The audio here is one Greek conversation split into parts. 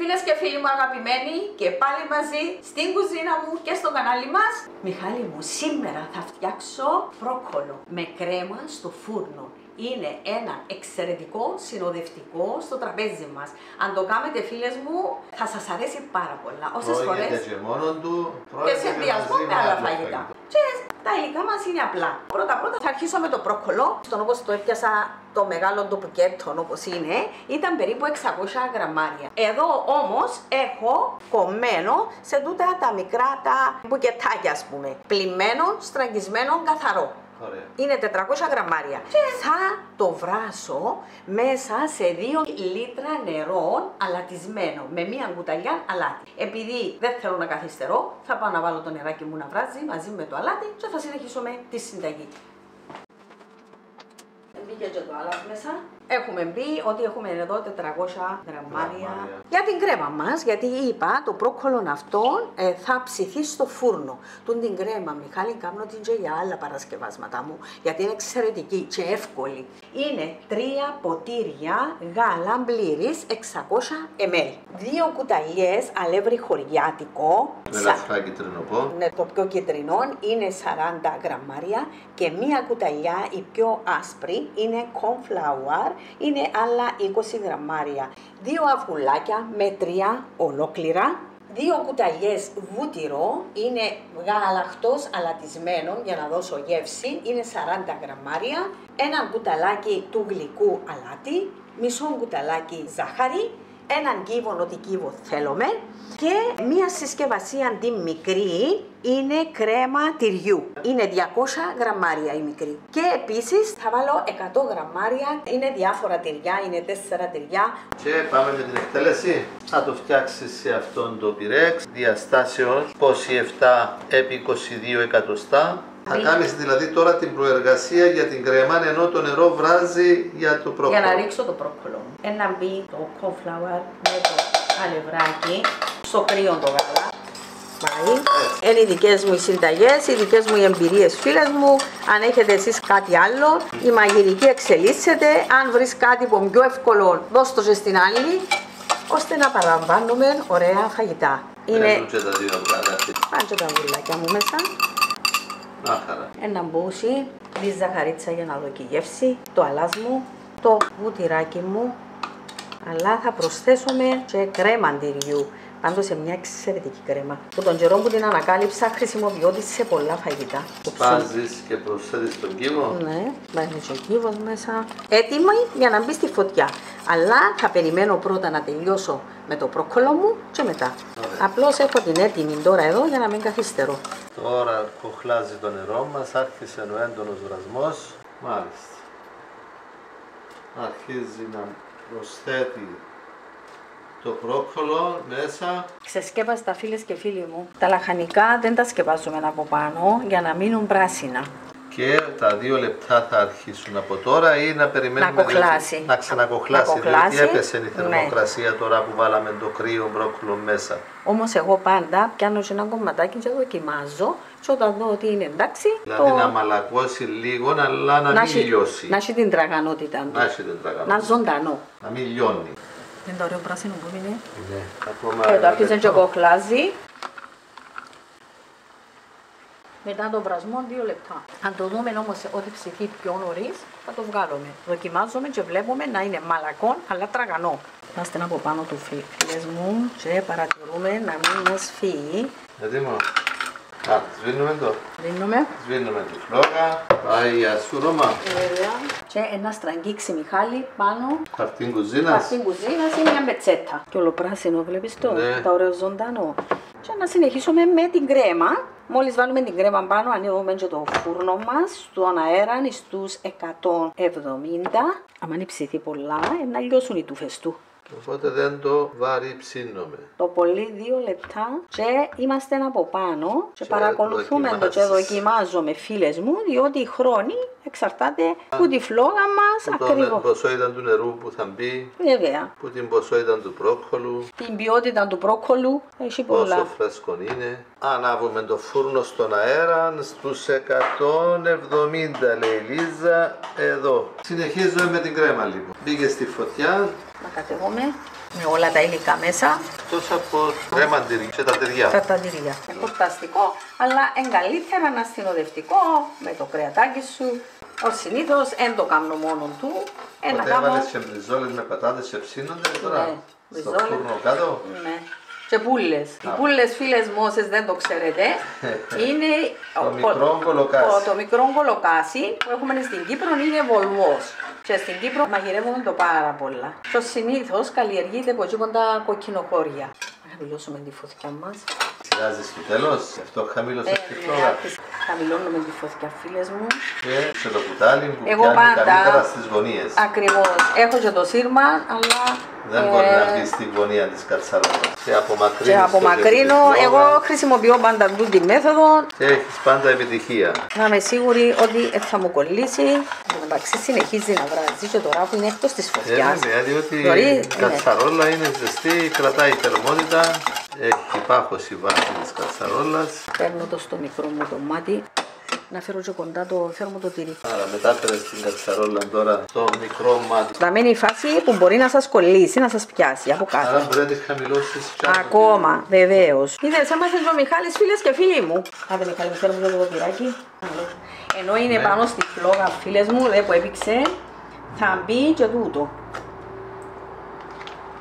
Φίλες και φίλοι μου αγαπημένοι, και πάλι μαζί στην κουζίνα μου και στο κανάλι μας. Μιχάλη μου, σήμερα θα φτιάξω πρόκολο με κρέμα στο φούρνο. Είναι ένα εξαιρετικό συνοδευτικό στο τραπέζι μας. Αν το κάνετε, φίλες μου, θα σας αρέσει πάρα πολλά. Όσες φορές και μόνο του, και σε ενδιασμό με άλλα φαγητά. Και τα υλικά μας είναι απλά. Πρώτα θα αρχίσω με το πρόκολο. Στον όπως το έπιασα το μεγάλο το μπουκέτο όπως είναι, ήταν περίπου 600 γραμμάρια. Εδώ όμως έχω κομμένο σε τούτα τα μικρά τα μπουκετάκια, ας πούμε. Πλυμμένο, στραγγισμένο, καθαρό. Ωραία. Είναι 400 γραμμάρια. Και θα το βράσω μέσα σε 2 λίτρα νερό αλατισμένο με μία κουταλιά αλάτι. Επειδή δεν θέλω να καθυστερώ, θα πάω να βάλω το νεράκι μου να βράζει μαζί με το αλάτι και θα συνεχίσουμε τη συνταγή. Μπήκε και το αλάτι μέσα. Έχουμε μπει ότι έχουμε εδώ 400 γραμμάρια για την κρέμα μας, γιατί είπα το πρόκολο αυτό θα ψηθεί στο φούρνο. Τούν την κρέμα, Μιχάλη, κάνω την και για άλλα παρασκευάσματα μου, γιατί είναι εξαιρετική και εύκολη. Είναι 3 ποτήρια γάλα μπλήρης 600 ml. 2 κουταλιές αλεύρι χωριάτικο. Με λαφρά κυτρινοπό. Ναι, το πιο κυτρινό είναι 40 γραμμάρια και μία κουταλιά η πιο άσπρη είναι corn flour. Είναι άλλα 20 γραμμάρια. 2 αυγουλάκια μέτρια ολόκληρα. 2 κουταλιές βούτυρο, είναι γαλακτός αλατισμένο για να δώσω γεύση, είναι 40 γραμμάρια. 1 κουταλάκι του γλυκού αλάτι, μισό κουταλάκι ζάχαρη, 1 κύβο, ό,τι κύβο θέλουμε, και μία συσκευασία αντί μικρή είναι κρέμα τυριού. Είναι 200 γραμμάρια η μικρή. Και επίσης θα βάλω 100 γραμμάρια, είναι διάφορα τυριά, είναι 4 τυριά. Και πάμε με την εκτέλεση. Θα το φτιάξεις σε αυτόν το πυρέξ διαστάσεως 27 επί 22 εκατοστά. Θα κάνεις δηλαδή τώρα την προεργασία για την κρέμα, ενώ το νερό βράζει για το πρόκολο. Για να ρίξω το πρόκολο. Ένα μπει το corn flour με το αλευράκι στο κρύο το γάλα. Πάει. Είναι οι δικές μου οι συνταγές, οι δικές μου οι εμπειρίες, φίλες μου. Αν έχετε εσείς κάτι άλλο, η μαγειρική εξελίσσεται. Αν βρεις κάτι που πιο εύκολο, δώσ' το στην άλλη, ώστε να παραλαμβάνουμε ωραία φαγητά. Είναι και τα δύο πάνε και τα βουλάκια μου μέσα. Άχαρα. Ένα μπούσι, τη ζαχαρίτσα για να δω και γεύση, το αλάς μου, το βουτυράκι μου, αλλά θα προσθέσουμε και κρέμα τυριού. Πάντως σε μια εξαιρετική κρέμα. Από τον καιρό που την ανακάλυψα, χρησιμοποιώ τη σε πολλά φαγητά. Βάζεις και προσθέτεις τον κύβο. Ναι, βάζει και ο κύβος μέσα. Έτοιμη για να μπει στη φωτιά. Αλλά θα περιμένω πρώτα να τελειώσω με το πρόκολο μου και μετά. Απλώς έχω την έτοιμη τώρα εδώ για να μην καθυστερώ. Τώρα κοχλάζει το νερό μας, άρχισε ο έντονος βρασμός. Μάλιστα. Αρχίζει να προσθέτει το πρόκολο μέσα. Ξεσκέπαστα, φίλες και φίλοι μου. Τα λαχανικά δεν τα σκεπάζουμε από πάνω για να μείνουν πράσινα. Και τα 2 λεπτά θα αρχίσουν από τώρα ή να περιμένουμε να κοχλάσει. Να ξανακοχλάσει, διότι έπεσε η θερμοκρασία τώρα που βάλαμε το κρύο μπρόκολο μέσα. Όμως εγώ πάντα πιάνω ένα κομματάκι και δοκιμάζω και όταν δω ότι είναι εντάξει. Δηλαδή να μαλακώσει λίγο, αλλά να μην λιώσει. Να έχει την τραγανότητα του. Να ζωντανό. Να μην λιώνει. Είναι το ωραίο πράσινο που είναι. Ναι. Ακόμα εδώ άρχισε και κοχλάζει. Μετά τον βρασμό 2 λεπτά. Αν το δούμε όμως ότι ψηθεί πιο νωρίς, θα το βγάλουμε. Δοκιμάζουμε και βλέπουμε να είναι μαλακό αλλά τραγανό. Είμαστε από πάνω του, φίλες μου, και παρατηρούμε να μην μας φύγει. Έτοιμο. Σβήνουμε το. Σβήνουμε τη φλόγα. Πάει η ασούρωμα. Ωραία. Και ένα στραγγίξι, Μιχάλη, πάνω. Χαρτίν κουζίνας. Χαρτίν κουζίνας ή μια μπετσέτα. Και ολοπράσινο, βλέπεις το. Ναι. Τα ωραίο ζωντανό. Και να συνεχίσουμε με την κρέμα. Μόλις βάλουμε την κρέμα πάνω, ανοίγουμε και το φούρνο μας στον αέρα στους 170. Αν ψηθεί πολλά, να λιώσουν οι τούφες του. Οπότε δεν το βαρύψινουμε. Το πολύ 2 λεπτά και είμαστε από πάνω και παρακολουθούμε το και δοκιμάζουμε, φίλες μου, διότι η χρόνη εξαρτάται από τη φλόγα μας ακριβώς. Την ποσότητα του νερού που θα μπει, βέβαια. που την ποσότητα του πρόκολου, την ποιότητα του πρόκολου, έχει πολλά. Πόσο φρέσκο είναι. Ανάβουμε το φούρνο στον αέρα στους 170, λέει η Λίζα, εδώ. Συνεχίζουμε με την κρέμα λοιπόν. Μπήκε στη φωτιά. Να κατεβούμε με όλα τα υλικά μέσα. εκτός από κρέμα τυρί και τα τυριά. Τα τυριά. Χορταστικό, αλλά εγκαλύτερα να συνοδευτικό με το κρεατάκι σου. Ως συνήθως, εν το κάνω μόνο του. Οπότε έβαλες και μπριζόλες με πατάτες και ψήνονται τώρα στο φούρνο κάτω. Ναι. Και πούλες. Οι πούλες, φίλες μου, όσες δεν το ξέρετε, είναι το μικρό κολοκάσι που έχουμε στην Κύπρο, είναι βολβός. Και στην Κύπρο μαγειρεύουμε το πάρα πολλά. Και συνήθως καλλιεργείται από εκεί τα κοκκινοχώρια. Να χαμηλώσουμε τη φωτιά μας. Σειράζεις στο τέλος, γι' αυτό χαμήλωσες τη φλόγα. Χαμηλώνουμε τη φωτιά, φίλες μου. Και σε το κουτάλι που πιάνει καλύτερα στις γωνίες. Ακριβώς. Έχω και το σύρμα, αλλά... Δεν μπορεί να μπει στη γωνία της κατσαρόλας. Και απομακρύνω. Εγώ χρησιμοποιώ πάντα αυτή τη μέθοδο. Και έχεις πάντα επιτυχία. Να είμαι σίγουρη ότι θα μου κολλήσει. Εντάξει, συνεχίζει να βράζει και τώρα που είναι εκτός της φωτιάς. Ναι, διότι η κατσαρόλα είναι ζεστή, κρατάει θερμότητα. Έχει πάχωση η βάση της κατσαρόλας. Παίρνω το στο μικρό μου το μάτι. Να φέρω και κοντά φέρω το τυρί. Άρα μετά φέρες την κατσαρόλα τώρα το μικρό μάτι. Θα μένει η φάση που μπορεί να σας κολλήσει, να σας πιάσει από κάτω. Άρα μπορεί να τη χαμηλώσεις ακόμα, βεβαίως. Είδες, έμαθες ο Μιχάλης, φίλες και φίλοι μου. Άντε Μιχάλη, μου φέρουμε το τυράκι. Ενώ είναι πάνω στη φλόγα, φίλες μου, που έπηξε, θα μπει και τούτο.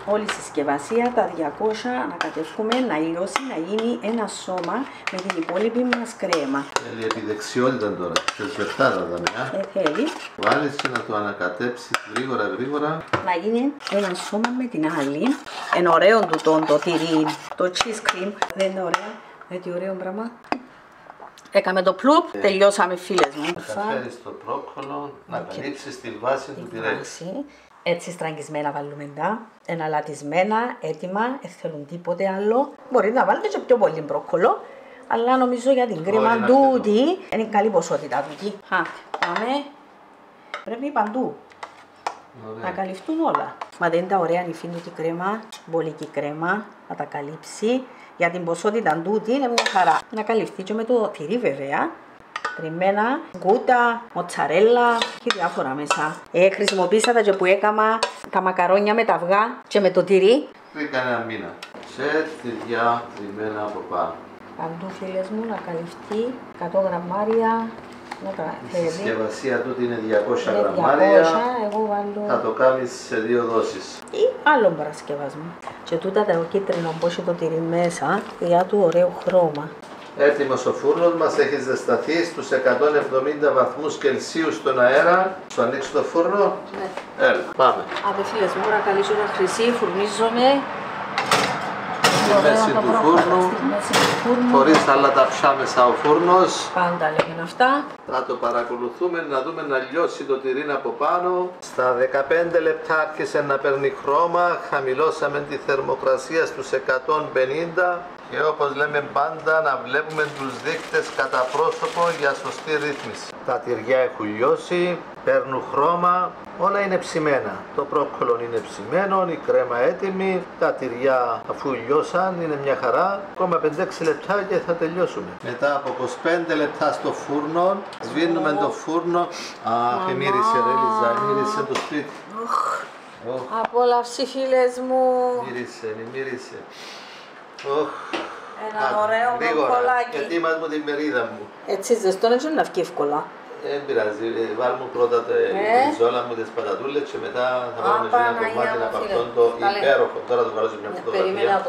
Όλη η συσκευασία, τα 200 ανακατεύουμε να λιώσει, να γίνει ένα σώμα με την υπόλοιπη μας κρέμα. Θέλει επιδεξιότητα τώρα, θες λεπτά τα δαμιά. Θέλει. Βάλεις και να το ανακατέψεις γρήγορα. Να γίνει ένα σώμα με την άλλη. Είναι ωραίο το τυρί, το cheese cream. Δεν είναι ωραίο, έτσι ωραίο πράγμα. Έκαμε το πλουπ, τελειώσαμε φίλες μου. Θα φέρεις το πρόκολο, να καλύψεις τη βάση του πυρέξ. Έτσι στραγγισμένα βάλουμε τα, εναλατισμένα, έτοιμα, δεν θέλουν τίποτε άλλο. Μπορεί να βάλουμε και πιο πολύ μπρόκολο, αλλά νομίζω για την κρέμα τούτη είναι καλή ποσότητα τούτη. Πάμε, πρέπει παντού να καλυφθούν όλα. Μα δεν είναι ωραία νυφή τούτη κρέμα, μπολική κρέμα, να τα καλύψει. Για την ποσότητα τούτη είναι μια χαρά. Να καλυφθεί και με το τυρί βέβαια. Τριμμένα, γκούτα, μοτσαρέλα και διάφορα μέσα. Χρησιμοποίησα τα και που έκανα τα μακαρόνια με τα αυγά και με το τυρί. Πριν κανένα μήνα. Σε τυριά τριμμένα από πάνω. Παντού φίλες μου να καλυφθεί 100 γραμμάρια. Η συσκευασία τούτη είναι 200 γραμμάρια. 200, εγώ βάλω... Θα το κάνεις σε 2 δόσεις. Ή άλλο παρασκευασμό. Και τούτα τα κίτρινα που έχει το τυρί μέσα για του ωραίο χρώμα. Έτοιμος ο φούρνος μας, έχει ζεσταθεί στους 170 βαθμούς Κελσίου στον αέρα. Σου ανοίξω το φούρνο. Ναι. Έλα, πάμε. Άντε φίλες μου, να καλύψω τα χρυσή, φουρνίζομαι. Στη μέση του φούρνου, χωρίς άλλα ταψά μέσα ο φούρνος. Πάντα λέγουν αυτά. Θα το παρακολουθούμε να δούμε να λιώσει το τυρί από πάνω. Στα 15 λεπτά άρχισε να παίρνει χρώμα, χαμηλώσαμε τη θερμοκρασία στους 150 και όπως λέμε πάντα να βλέπουμε τους δείκτες κατά πρόσωπο για σωστή ρύθμιση. Τα τυριά έχουν λιώσει, παίρνουν χρώμα, όλα είναι ψημένα. Το πρόκολο είναι ψημένο, η κρέμα έτοιμη, τα τυριά αφού λιώσαν είναι μια χαρά. Ακόμα 5-6 λεπτά και θα τελειώσουμε. Μετά από 25 λεπτά στο φούρνο, σβήνουμε το φούρνο. Αχ, μύρισε ρε Λίζα, μύρισε το σπίτι. Απόλαυση φίλες μου. Μύρισε. Ένα ωραίο μπροκολάκι. Ετοίμας μου την μερίδα μου. Έτσι ζεστό είναι να βγει εύκολα. Δεν πειράζει, βάλουμε πρώτα τη ζόλα μου, τις πατατούλες και μετά θα βάλουμε ένα κομμάτι από αυτόν το υπέροχο. Τώρα το βάλω σε μια φωτογραφία.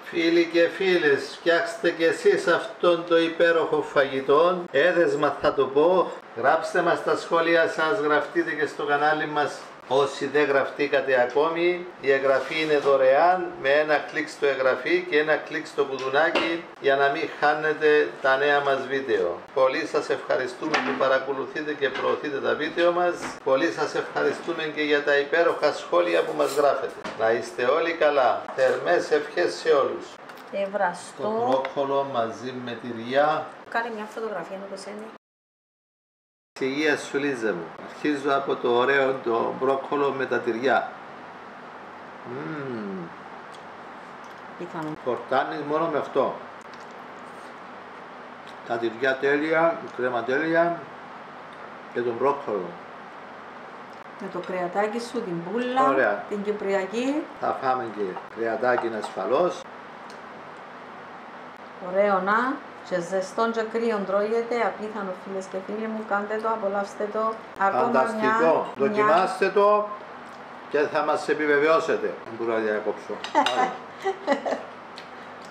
Φίλοι και φίλες, φτιάξτε και εσείς αυτόν το υπέροχο φαγητό. Έδεσμα θα το πω. Γράψτε μας στα σχόλια σας, γραφτείτε και στο κανάλι μας. Όσοι δεν γραφτήκατε ακόμη, η εγγραφή είναι δωρεάν με ένα κλικ στο εγγραφή και ένα κλικ στο κουδουνάκι για να μην χάνετε τα νέα μας βίντεο. Πολύ σας ευχαριστούμε που παρακολουθείτε και προωθείτε τα βίντεο μας. Πολύ σας ευχαριστούμε και για τα υπέροχα σχόλια που μας γράφετε. Να είστε όλοι καλά. Θερμές ευχές σε όλους. Ευραστό. Το μπρόκολο μαζί με τυριά. Κάνε μια φωτογραφία να το σένει. Υγεία σου Λίζα μου. Αρχίζω από το ωραίο το μπρόκολο με τα τυριά. Κορτάνεις μόνο με αυτό. Τα τυριά τέλεια, η κρέμα τέλεια και τον μπρόκολο. Με το κρεατάκι σου, την μπούλα, Ωραία. την κυπριακή. Θα φάμε και κρεατάκι ασφαλώς. Ωραίο να. Και ζεστόν και κρύον τρώγεται. Απίθανο φίλες και φίλοι μου. Κάντε το, απολαύστε το. Φανταστικό. Δοκιμάστε το και θα μας επιβεβαιώσετε. Δεν μπορώ να διακόψω.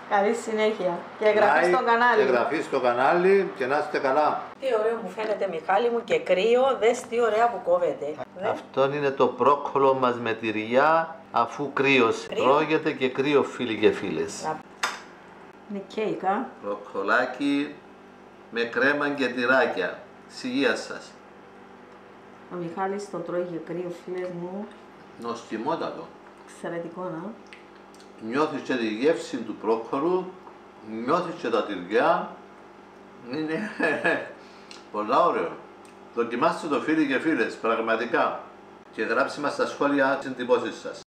Καλή συνέχεια. Και εγγραφή στο κανάλι. Εγγραφή στο κανάλι και να είστε καλά. Τι ωραίο μου φαίνεται, Μιχάλη μου, και κρύο. Δες τι ωραία που κόβεται. Αυτό είναι το πρόκολο μας με τυριά, αφού κρύος τρώγεται και κρύο, φίλοι και φίλες. Είναι κέικ, α. Προκολάκι με κρέμα και τυράκια. Σιγεία σας. Ο Μιχάλης το τρώει και κρύο, φίλες μου. Νοστιμότατο. Εξαιρετικό, να. Νιώθεις και τη γεύση του πρόκολου, νιώθεις και τα τυριά. Είναι πολλά ωραίο. Δοκιμάστε το, φίλοι και φίλες, πραγματικά. Και γράψτε μας στα σχόλια τις εντυπώσεις σας.